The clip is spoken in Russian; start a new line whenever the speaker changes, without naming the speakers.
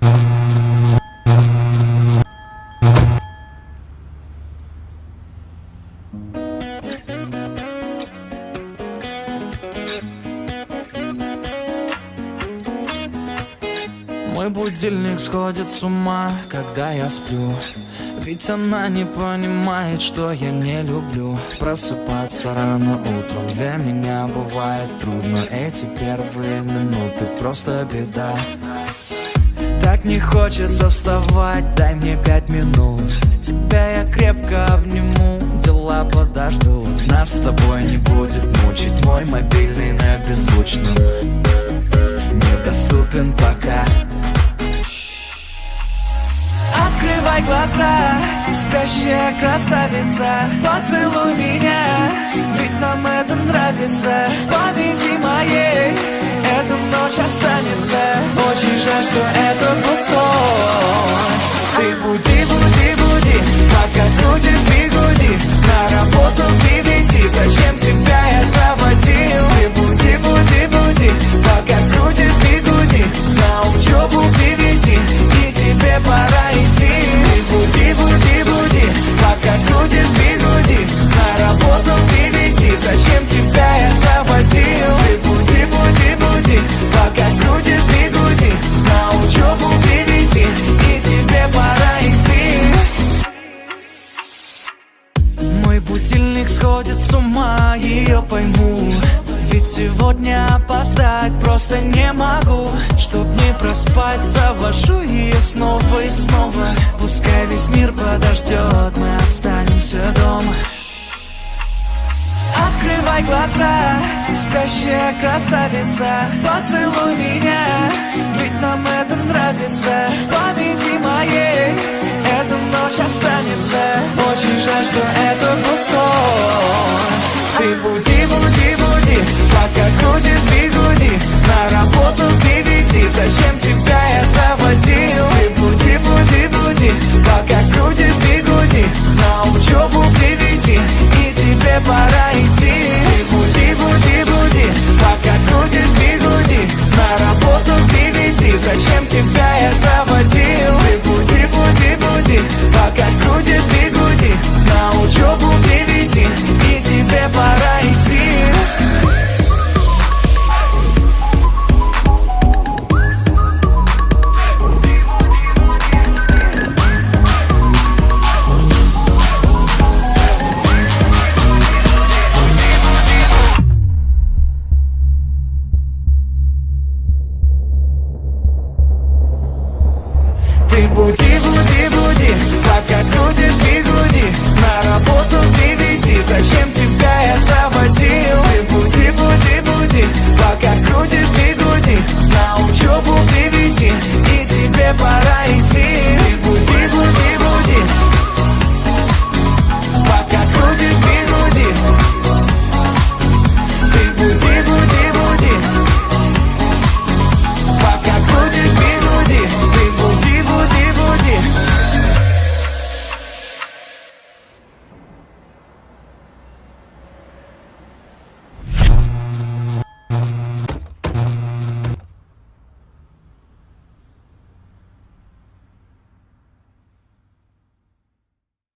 Мой будильник сходит с ума, когда я сплю. Ведь она не понимает, что я не люблю просыпаться рано утром. Для меня бывает трудно, эти первые минуты просто беда. Так не хочется вставать, дай мне 5 минут. Тебя я крепко обниму, дела подождут. Нас с тобой не будет мучить мой мобильный на беззвучном. Недоступен пока. Открывай глаза, спящая красавица, поцелуй меня, ведь нам это нравится. Победи моей, эта ночь останется. Очень жаль, что это был сон. Ты буди, буди, буди, пока крутит бигуди. На работу приведи, зачем тебя я заводил? Ты буди, буди, буди, пока крутит бигуди. На учебу приведи, и тебе пора идти. Ты буди, буди, буди, пока крутит бигуди. На работу приведи, зачем тебя я заводил? Ты буди, буди, буди, пока крутит бигуди. На учебу приведи, и тебе пора идти. Мой будильник сходит с ума, ее пойму. Ведь сегодня опоздать просто не могу. Чтоб не проспать, завожу ее снова и снова. Пускай весь мир подождет, мы останемся дома. Открывай глаза, спящая красавица, поцелуй меня, ведь нам это нравится. Победи моей, эта ночь останется. Очень жаль, что это был сон. Ты